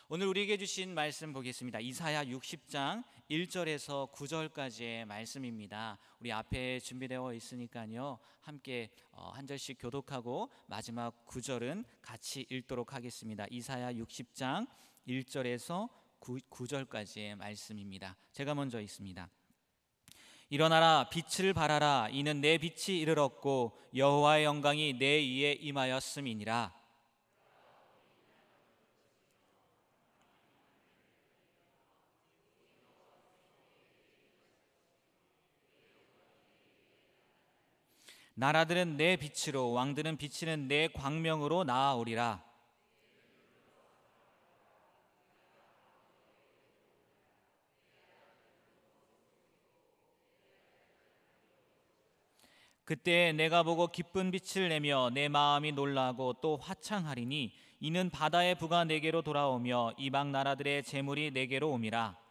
오늘 우리에게 주신 말씀 보겠습니다. 이사야 60장 1절에서 9절까지의 말씀입니다. 우리 앞에 준비되어 있으니까요, 함께 한 절씩 교독하고 마지막 9절은 같이 읽도록 하겠습니다. 이사야 60장 1절에서 9절까지의 말씀입니다. 제가 먼저 읽습니다. 일어나라, 빛을 발하라. 이는 내 빛이 이르렀고 여호와의 영광이 내 위에 임하였음이니라. 나라들은 내 빛으로, 왕들은 비치는 내 광명으로 나아오리라. 그때 내가 보고 기쁜 빛을 내며 내 마음이 놀라고 또 화창하리니 이는 바다의 부가 내게로 돌아오며 이방 나라들의 재물이 내게로 옴이라.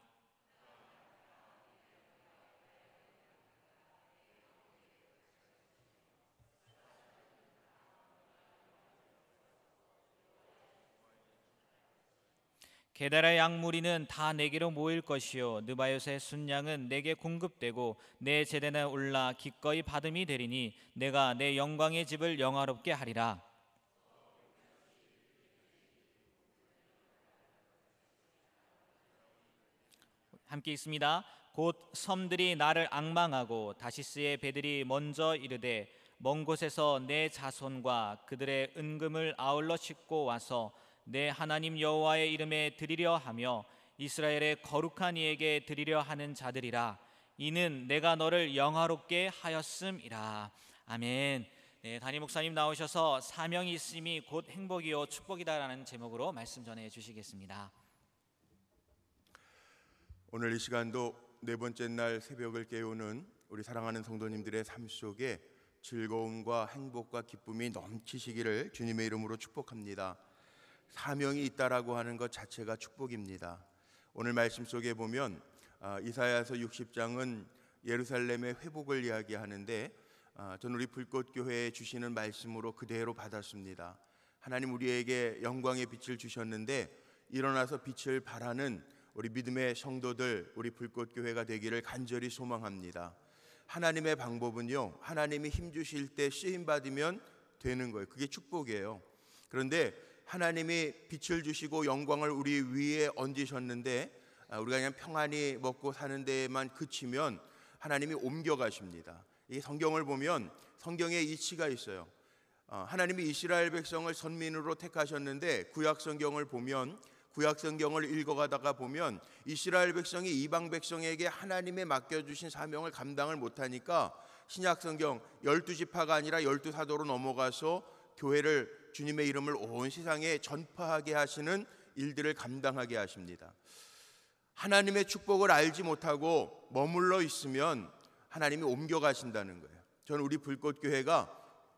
게달의 양무리는 다 내게로 모일 것이요 느바요의 순양은 내게 공급되고 내 제단에 올라 기꺼이 받음이 되리니 내가 내 영광의 집을 영화롭게 하리라. 함께 있습니다. 곧 섬들이 나를 앙망하고 다시스의 배들이 먼저 이르되 먼 곳에서 내 자손과 그들의 은금을 아울러 싣고 와서 내 하나님 여호와의 이름에 드리려 하며 이스라엘의 거룩한 이에게 드리려 하는 자들이라. 이는 내가 너를 영화롭게 하였음이라. 아멘. 네, 담임 목사님 나오셔서 사명이 있음이 곧 행복이요 축복이다라는 제목으로 말씀 전해 주시겠습니다. 오늘 이 시간도 네 번째 날 새벽을 깨우는 우리 사랑하는 성도님들의 삶 속에 즐거움과 행복과 기쁨이 넘치시기를 주님의 이름으로 축복합니다. 사명이 있다라고 하는 것 자체가 축복입니다. 오늘 말씀 속에 보면 이사야서 60장은 예루살렘의 회복을 이야기하는데 저는 우리 불꽃교회에 주시는 말씀으로 그대로 받았습니다. 하나님 우리에게 영광의 빛을 주셨는데 일어나서 빛을 발하는 우리 믿음의 성도들, 우리 불꽃교회가 되기를 간절히 소망합니다. 하나님의 방법은요, 하나님이 힘 주실 때 쓰임 받으면 되는 거예요. 그게 축복이에요. 그런데 하나님이 빛을 주시고 영광을 우리 위에 얹으셨는데 우리가 그냥 평안히 먹고 사는 데에만 그치면 하나님이 옮겨가십니다. 이 성경을 보면 성경에 이치가 있어요. 하나님이 이스라엘 백성을 선민으로 택하셨는데 구약 성경을 읽어가다가 보면 이스라엘 백성이 이방 백성에게 하나님의 맡겨주신 사명을 감당을 못하니까 신약 성경 12지파가 아니라 12사도로 넘어가서 교회를 주님의 이름을 온 세상에 전파하게 하시는 일들을 감당하게 하십니다. 하나님의 축복을 알지 못하고 머물러 있으면 하나님이 옮겨가신다는 거예요. 저는 우리 불꽃교회가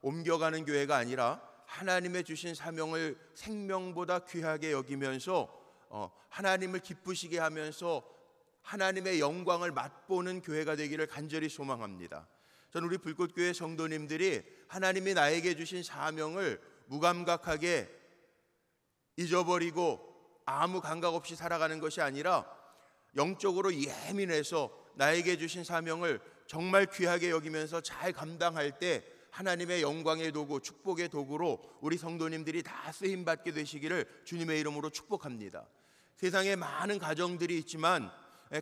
옮겨가는 교회가 아니라 하나님의 주신 사명을 생명보다 귀하게 여기면서 하나님을 기쁘시게 하면서 하나님의 영광을 맛보는 교회가 되기를 간절히 소망합니다. 저는 우리 불꽃교회 성도님들이 하나님이 나에게 주신 사명을 무감각하게 잊어버리고 아무 감각 없이 살아가는 것이 아니라 영적으로 예민해서 나에게 주신 사명을 정말 귀하게 여기면서 잘 감당할 때 하나님의 영광의 도구, 축복의 도구로 우리 성도님들이 다 쓰임받게 되시기를 주님의 이름으로 축복합니다. 세상에 많은 가정들이 있지만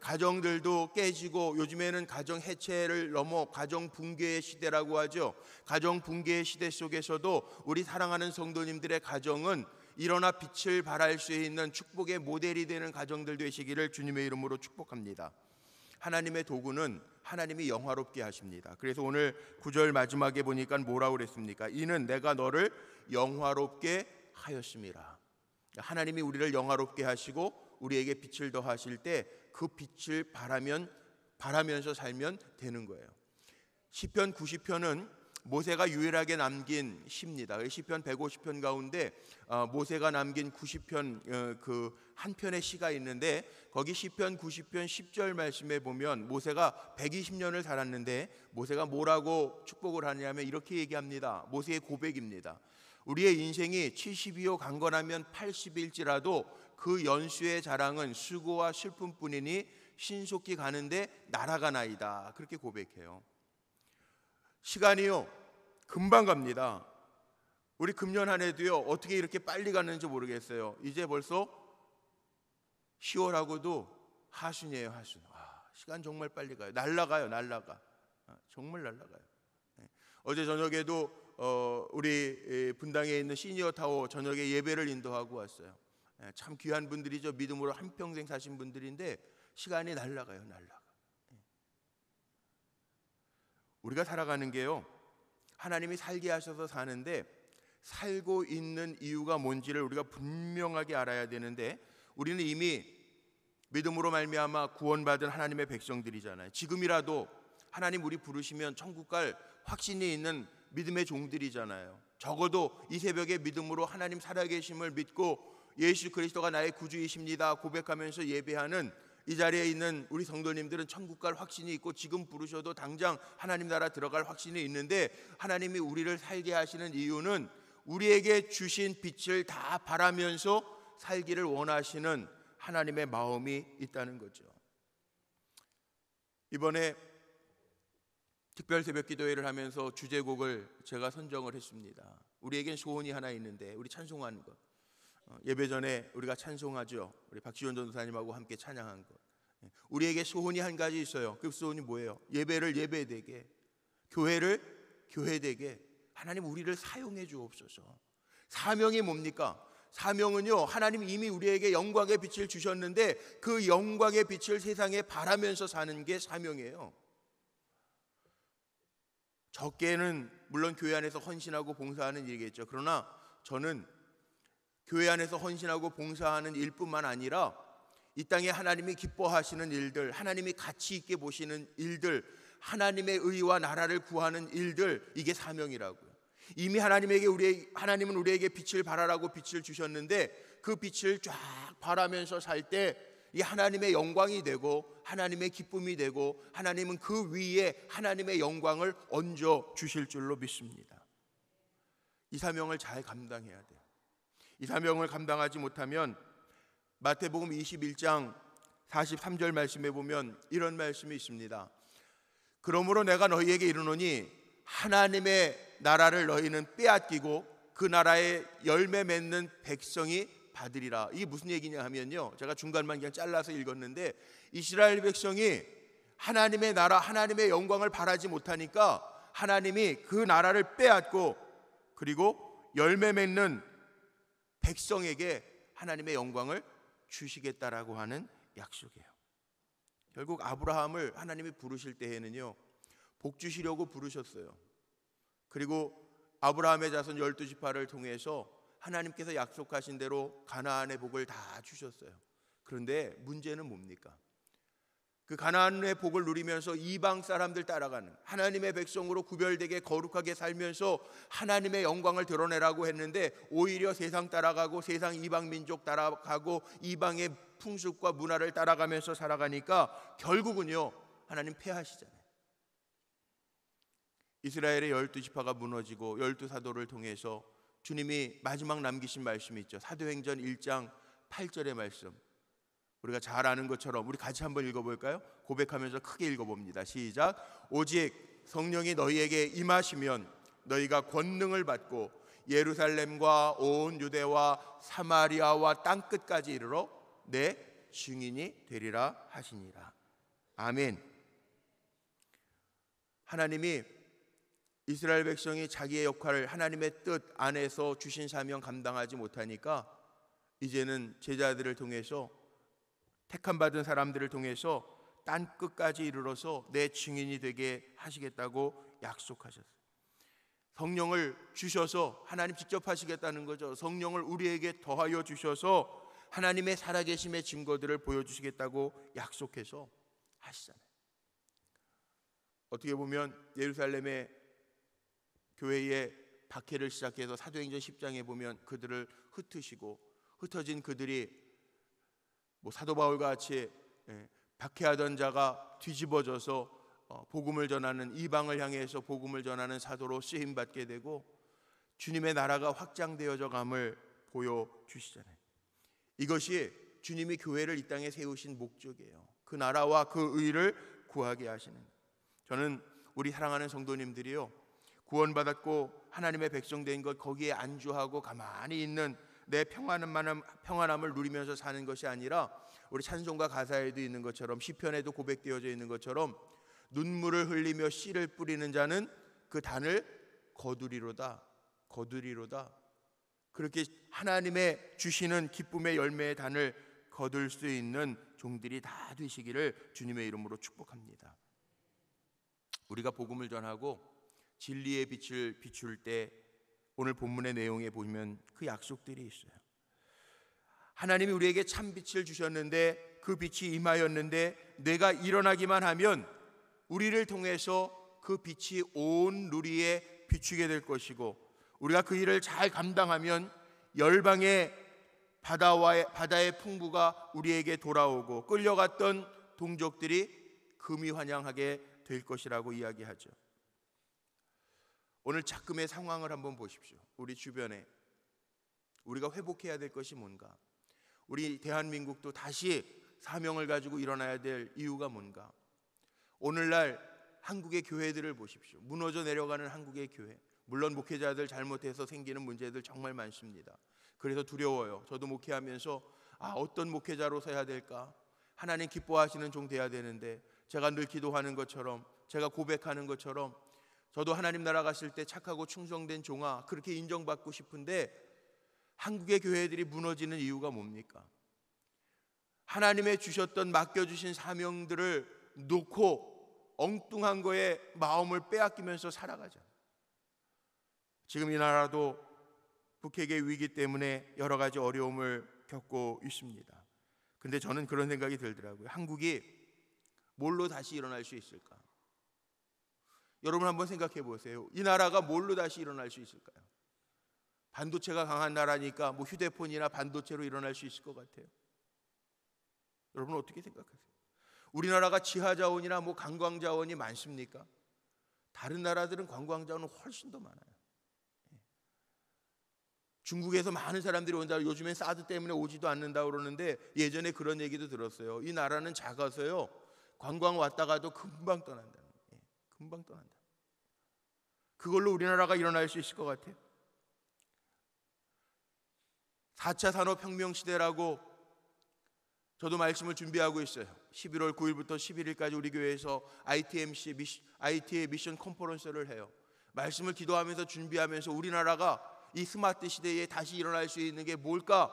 가정들도 깨지고 요즘에는 가정 해체를 넘어 가정 붕괴의 시대라고 하죠. 가정 붕괴의 시대 속에서도 우리 사랑하는 성도님들의 가정은 일어나 빛을 발할 수 있는 축복의 모델이 되는 가정들 되시기를 주님의 이름으로 축복합니다. 하나님의 도구는 하나님이 영화롭게 하십니다. 그래서 오늘 9절 마지막에 보니까 뭐라고 그랬습니까? 이는 내가 너를 영화롭게 하였음이라. 하나님이 우리를 영화롭게 하시고 우리에게 빛을 더하실 때 그 빛을 바라면서 살면 되는 거예요. 시편 90편은 모세가 유일하게 남긴 시입니다. 시편 150편 가운데 모세가 남긴 90편 그 한 편의 시가 있는데 거기 시편 90편 10절 말씀에 보면 모세가 120년을 살았는데 모세가 뭐라고 축복을 하냐면 이렇게 얘기합니다. 모세의 고백입니다. 우리의 인생이 70이요 강건하면 80일지라도 그 연수의 자랑은 수고와 슬픔뿐이니 신속히 가는데 날아가나이다. 그렇게 고백해요. 시간이요 금방 갑니다. 우리 금년 한 해도요 어떻게 이렇게 빨리 갔는지 모르겠어요. 이제 벌써 10월하고도 하순이에요. 하순. 시간 정말 빨리 가요. 날아가요. 날아가. 정말 날아가요. 어제 저녁에도 우리 분당에 있는 시니어 타워 저녁에 예배를 인도하고 왔어요. 참 귀한 분들이죠. 믿음으로 한평생 사신 분들인데 시간이 날아가요. 날아가. 우리가 살아가는 게요 하나님이 살게 하셔서 사는데 살고 있는 이유가 뭔지를 우리가 분명하게 알아야 되는데 우리는 이미 믿음으로 말미암아 구원받은 하나님의 백성들이잖아요. 지금이라도 하나님 우리 부르시면 천국 갈 확신이 있는 믿음의 종들이잖아요. 적어도 이 새벽에 믿음으로 하나님 살아계심을 믿고 예수 그리스도가 나의 구주이십니다 고백하면서 예배하는 이 자리에 있는 우리 성도님들은 천국 갈 확신이 있고 지금 부르셔도 당장 하나님 나라 들어갈 확신이 있는데 하나님이 우리를 살게 하시는 이유는 우리에게 주신 빛을 다 바라면서 살기를 원하시는 하나님의 마음이 있다는 거죠. 이번에 특별 새벽 기도회를 하면서 주제곡을 제가 선정을 했습니다. 우리에겐 소원이 하나 있는데 우리 찬송하는 것. 예배 전에 우리가 찬송하죠. 우리 박지원 전도사님하고 함께 찬양한 것. 우리에게 소원이 한 가지 있어요. 그 소원이 뭐예요? 예배를 예배되게, 교회를 교회되게 하나님 우리를 사용해 주옵소서. 사명이 뭡니까? 사명은요 하나님 이미 우리에게 영광의 빛을 주셨는데 그 영광의 빛을 세상에 바라면서 사는 게 사명이에요. 적게는 물론 교회 안에서 헌신하고 봉사하는 일이겠죠. 그러나 저는 교회 안에서 헌신하고 봉사하는 일뿐만 아니라 이 땅에 하나님이 기뻐하시는 일들, 하나님이 가치 있게 보시는 일들, 하나님의 의와 나라를 구하는 일들, 이게 사명이라고요. 이미 하나님은 우리에게 빛을 발하라고 빛을 주셨는데 그 빛을 쫙 바라면서 살 때 이 하나님의 영광이 되고 하나님의 기쁨이 되고 하나님은 그 위에 하나님의 영광을 얹어 주실 줄로 믿습니다. 이 사명을 잘 감당해야 돼요. 이 사명을 감당하지 못하면 마태복음 21장 43절 말씀에 보면 이런 말씀이 있습니다. 그러므로 내가 너희에게 이르노니 하나님의 나라를 너희는 빼앗기고 그 나라에 열매 맺는 백성이 받으리라. 이게 무슨 얘기냐 하면요 제가 중간만 그냥 잘라서 읽었는데 이스라엘 백성이 하나님의 나라 하나님의 영광을 바라지 못하니까 하나님이 그 나라를 빼앗고 그리고 열매 맺는 백성에게 하나님의 영광을 주시겠다라고 하는 약속이에요. 결국 아브라함을 하나님이 부르실 때에는요 복 주시려고 부르셨어요. 그리고 아브라함의 자손 12지파를 통해서 하나님께서 약속하신 대로 가나안의 복을 다 주셨어요. 그런데 문제는 뭡니까? 그 가나안의 복을 누리면서 이방 사람들 따라가는 하나님의 백성으로 구별되게 거룩하게 살면서 하나님의 영광을 드러내라고 했는데 오히려 세상 따라가고 세상 이방 민족 따라가고 이방의 풍습과 문화를 따라가면서 살아가니까 결국은요 하나님 패하시잖아요. 이스라엘의 12지파가 무너지고 12사도를 통해서 주님이 마지막 남기신 말씀이 있죠. 사도행전 1장 8절의 말씀, 우리가 잘 아는 것처럼 우리 같이 한번 읽어볼까요? 고백하면서 크게 읽어봅니다. 시작. 오직 성령이 너희에게 임하시면 너희가 권능을 받고 예루살렘과 온 유대와 사마리아와 땅끝까지 이르러 내 증인이 되리라 하시니라. 아멘. 하나님이 이스라엘 백성이 자기의 역할을 하나님의 뜻 안에서 주신 사명 감당하지 못하니까 이제는 제자들을 통해서 택함 받은 사람들을 통해서 땅 끝까지 이르러서 내 증인이 되게 하시겠다고 약속하셨어요. 성령을 주셔서 하나님 직접 하시겠다는 거죠. 성령을 우리에게 더하여 주셔서 하나님의 살아계심의 증거들을 보여주시겠다고 약속해서 하시잖아요. 어떻게 보면 예루살렘의 교회의 박해를 시작해서 사도행전 10장에 보면 그들을 흩으시고 흩어진 그들이 사도 바울과 같이 박해하던 자가 뒤집어져서 복음을 전하는 이방을 향해서 복음을 전하는 사도로 쓰임 받게 되고 주님의 나라가 확장되어져 감을 보여주시잖아요. 이것이 주님이 교회를 이 땅에 세우신 목적이에요. 그 나라와 그 의를 구하게 하시는. 저는 우리 사랑하는 성도님들이요, 구원받았고 하나님의 백성 된 것 거기에 안주하고 가만히 있는 내 평안함을 누리면서 사는 것이 아니라, 우리 찬송가 가사에도 있는 것처럼, 시편에도 고백되어져 있는 것처럼, 눈물을 흘리며 씨를 뿌리는 자는 그 단을 거두리로다. 그렇게 하나님의 주시는 기쁨의 열매의 단을 거둘 수 있는 종들이 다 되시기를 주님의 이름으로 축복합니다. 우리가 복음을 전하고 진리의 빛을 비출 때 오늘 본문의 내용에 보면 그 약속들이 있어요. 하나님이 우리에게 참 빛을 주셨는데, 그 빛이 임하였는데, 내가 일어나기만 하면 우리를 통해서 그 빛이 온 누리에 비추게 될 것이고, 우리가 그 일을 잘 감당하면 열방의 바다의 풍부가 우리에게 돌아오고 끌려갔던 동족들이 금이 환영하게 될 것이라고 이야기하죠. 오늘 작금의 상황을 한번 보십시오. 우리 주변에 우리가 회복해야 될 것이 뭔가? 우리 대한민국도 다시 사명을 가지고 일어나야 될 이유가 뭔가? 오늘날 한국의 교회들을 보십시오. 무너져 내려가는 한국의 교회. 물론 목회자들 잘못해서 생기는 문제들 정말 많습니다. 그래서 두려워요. 저도 목회하면서 어떤 목회자로 서야 될까? 하나님 기뻐하시는 종 돼야 되는데, 제가 늘 기도하는 것처럼, 제가 고백하는 것처럼, 저도 하나님 나라 갔을 때 착하고 충성된 종아 그렇게 인정받고 싶은데, 한국의 교회들이 무너지는 이유가 뭡니까? 하나님의 주셨던 맡겨주신 사명들을 놓고 엉뚱한 거에 마음을 빼앗기면서 살아가잖아요. 지금 이 나라도 북핵의 위기 때문에 여러 가지 어려움을 겪고 있습니다. 근데 저는 그런 생각이 들더라고요. 한국이 뭘로 다시 일어날 수 있을까? 여러분 한번 생각해 보세요. 이 나라가 뭘로 다시 일어날 수 있을까요? 반도체가 강한 나라니까 뭐 휴대폰이나 반도체로 일어날 수 있을 것 같아요. 여러분 어떻게 생각하세요? 우리나라가 지하자원이나 뭐 관광자원이 많습니까? 다른 나라들은 관광자원은 훨씬 더 많아요. 중국에서 많은 사람들이 온다. 요즘엔 사드 때문에 오지도 않는다고 그러는데, 예전에 그런 얘기도 들었어요. 이 나라는 작아서요, 관광 왔다가도 금방 떠난다. 금방 떠난다. 그걸로 우리나라가 일어날 수 있을 것 같아요. 4차 산업혁명 시대라고 저도 말씀을 준비하고 있어요. 11월 9일부터 11일까지 우리 교회에서 IT의 미션 컨퍼런스를 해요. 말씀을 기도하면서 준비하면서 우리나라가 이 스마트 시대에 다시 일어날 수 있는 게 뭘까?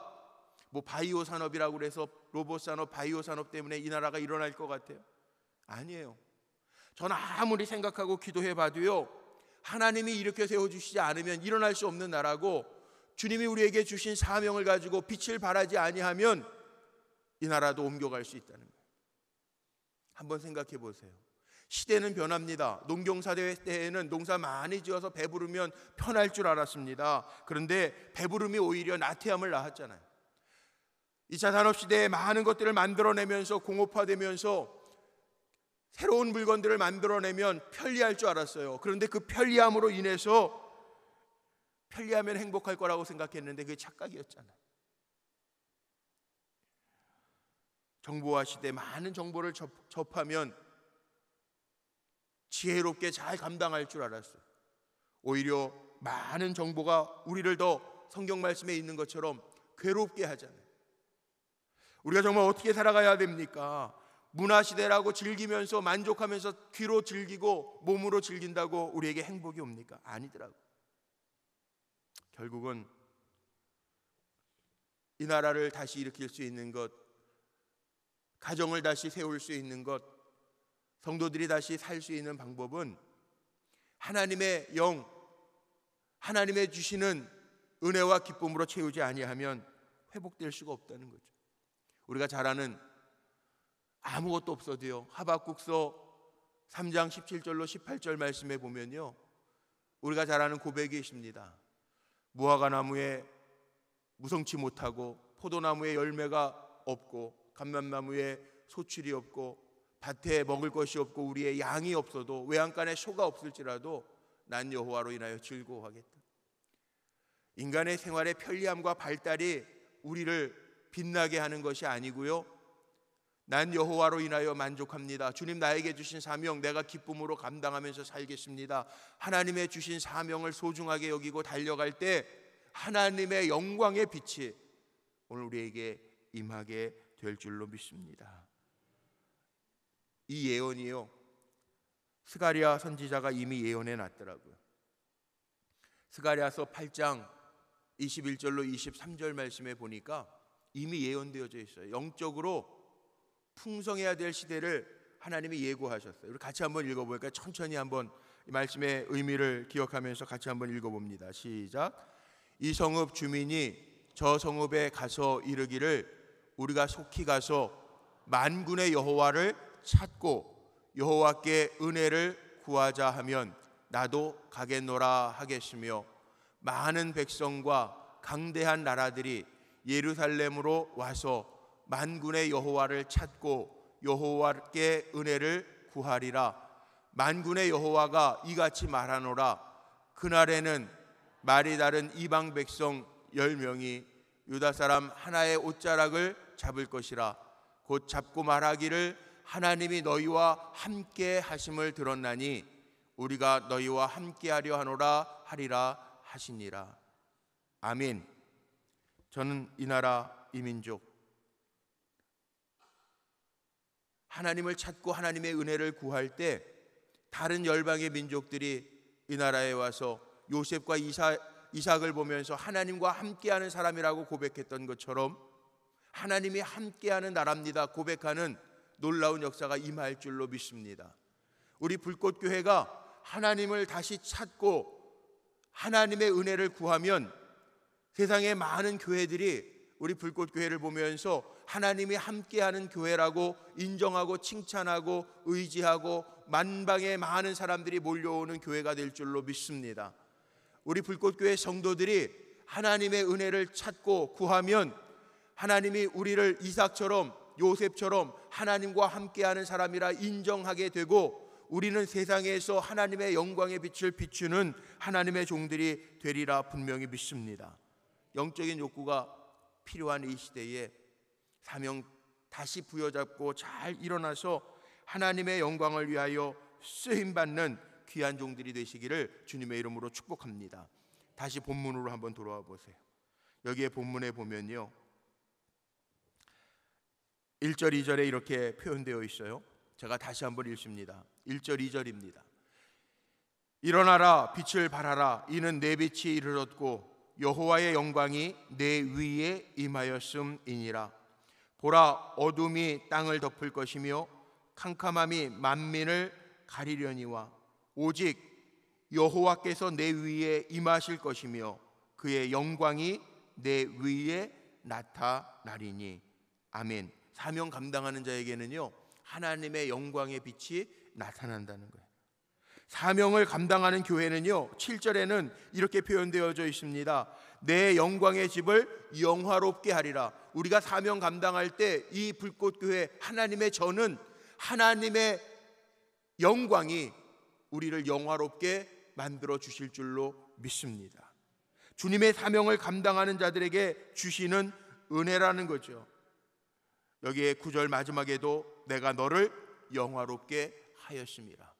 뭐 바이오 산업이라고 그래서 로봇 산업, 바이오 산업 때문에 이 나라가 일어날 것 같아요? 아니에요. 저는 아무리 생각하고 기도해 봐도요, 하나님이 이렇게 세워주시지 않으면 일어날 수 없는 나라고, 주님이 우리에게 주신 사명을 가지고 빛을 발하지 아니하면 이 나라도 옮겨갈 수 있다는 거예요. 한번 생각해 보세요. 시대는 변합니다. 농경사대 때에는 농사 많이 지어서 배부르면 편할 줄 알았습니다. 그런데 배부름이 오히려 나태함을 낳았잖아요. 2차 산업시대에 많은 것들을 만들어내면서 공업화되면서 새로운 물건들을 만들어내면 편리할 줄 알았어요. 그런데 그 편리함으로 인해서 편리하면 행복할 거라고 생각했는데 그게 착각이었잖아요. 정보화 시대 많은 정보를 접하면 지혜롭게 잘 감당할 줄 알았어요. 오히려 많은 정보가 우리를 더 성경 말씀에 있는 것처럼 괴롭게 하잖아요. 우리가 정말 어떻게 살아가야 됩니까? 문화시대라고 즐기면서 만족하면서 귀로 즐기고 몸으로 즐긴다고 우리에게 행복이 옵니까? 아니더라고요. 결국은 이 나라를 다시 일으킬 수 있는 것, 가정을 다시 세울 수 있는 것, 성도들이 다시 살 수 있는 방법은 하나님의 영, 하나님의 주시는 은혜와 기쁨으로 채우지 아니하면 회복될 수가 없다는 거죠. 우리가 잘 아는 아무것도 없어도요, 하박국서 3장 17절로 18절 말씀에 보면요, 우리가 잘 아는 고백이 있습니다. 무화과 나무에 무성치 못하고, 포도나무에 열매가 없고, 감람나무에 소출이 없고, 밭에 먹을 것이 없고, 우리의 양이 없어도, 외양간에 소가 없을지라도 난 여호와로 인하여 즐거워하겠다. 인간의 생활의 편리함과 발달이 우리를 빛나게 하는 것이 아니고요, 난 여호와로 인하여 만족합니다. 주님 나에게 주신 사명 내가 기쁨으로 감당하면서 살겠습니다. 하나님의 주신 사명을 소중하게 여기고 달려갈 때 하나님의 영광의 빛이 오늘 우리에게 임하게 될 줄로 믿습니다. 이 예언이요, 스가랴 선지자가 이미 예언해 놨더라고요. 스가랴서 8장 21절로 23절 말씀에 보니까 이미 예언되어져 있어요. 영적으로 풍성해야 될 시대를 하나님이 예고하셨어요. 우리 같이 한번 읽어볼까요? 천천히 한번 이 말씀의 의미를 기억하면서 같이 한번 읽어봅니다. 시작. 이 성읍 주민이 저 성읍에 가서 이르기를 우리가 속히 가서 만군의 여호와를 찾고 여호와께 은혜를 구하자 하면 나도 가겠노라 하겠으며 많은 백성과 강대한 나라들이 예루살렘으로 와서 만군의 여호와를 찾고 여호와께 은혜를 구하리라. 만군의 여호와가 이같이 말하노라. 그날에는 말이 다른 이방 백성 10명이 유다 사람 하나의 옷자락을 잡을 것이라. 곧 잡고 말하기를 하나님이 너희와 함께 하심을 들었나니 우리가 너희와 함께 하려 하노라 하리라 하시니라. 아멘. 저는 이 나라 이 민족 하나님을 찾고 하나님의 은혜를 구할 때 다른 열방의 민족들이 이 나라에 와서 요셉과 이삭을 보면서 하나님과 함께하는 사람이라고 고백했던 것처럼 하나님이 함께하는 나라입니다 고백하는 놀라운 역사가 임할 줄로 믿습니다. 우리 불꽃교회가 하나님을 다시 찾고 하나님의 은혜를 구하면 세상의 많은 교회들이 우리 불꽃교회를 보면서 하나님이 함께하는 교회라고 인정하고 칭찬하고 의지하고 만방의 많은 사람들이 몰려오는 교회가 될 줄로 믿습니다. 우리 불꽃교회 성도들이 하나님의 은혜를 찾고 구하면 하나님이 우리를 이삭처럼 요셉처럼 하나님과 함께하는 사람이라 인정하게 되고 우리는 세상에서 하나님의 영광의 빛을 비추는 하나님의 종들이 되리라 분명히 믿습니다. 영적인 욕구가 필요한 이 시대에 사명 다시 부여잡고 잘 일어나서 하나님의 영광을 위하여 쓰임받는 귀한 종들이 되시기를 주님의 이름으로 축복합니다. 다시 본문으로 한번 돌아와 보세요. 여기에 본문에 보면요 1절 2절에 이렇게 표현되어 있어요. 제가 다시 한번 읽습니다. 1절 2절입니다. 일어나라 빛을 발하라 이는 내 빛이 이르렀고 여호와의 영광이 내 위에 임하였음이니라. 보라 어둠이 땅을 덮을 것이며 캄캄함이 만민을 가리려니와 오직 여호와께서 내 위에 임하실 것이며 그의 영광이 내 위에 나타나리니. 아멘. 사명 감당하는 자에게는요 하나님의 영광의 빛이 나타난다는 거예요. 사명을 감당하는 교회는요 7절에는 이렇게 표현되어져 있습니다. 내 영광의 집을 영화롭게 하리라. 우리가 사명 감당할 때 이 불꽃교회 하나님의 전은 하나님의 영광이 우리를 영화롭게 만들어 주실 줄로 믿습니다. 주님의 사명을 감당하는 자들에게 주시는 은혜라는 거죠. 여기에 9절 마지막에도 내가 너를 영화롭게 하였습니다.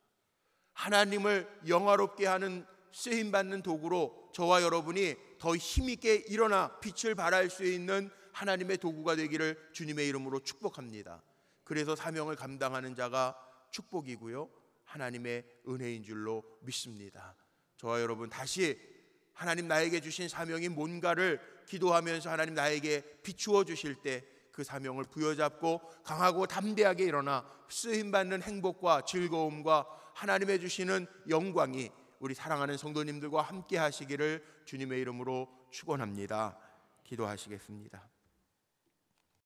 하나님을 영화롭게 하는 쓰임받는 도구로 저와 여러분이 더 힘있게 일어나 빛을 발할 수 있는 하나님의 도구가 되기를 주님의 이름으로 축복합니다. 그래서 사명을 감당하는 자가 축복이고요 하나님의 은혜인 줄로 믿습니다. 저와 여러분 다시 하나님 나에게 주신 사명이 뭔가를 기도하면서 하나님 나에게 비추어 주실 때 그 사명을 부여잡고 강하고 담대하게 일어나 쓰임받는 행복과 즐거움과 하나님의 주시는 영광이 우리 사랑하는 성도님들과 함께 하시기를 주님의 이름으로 축원합니다. 기도하시겠습니다.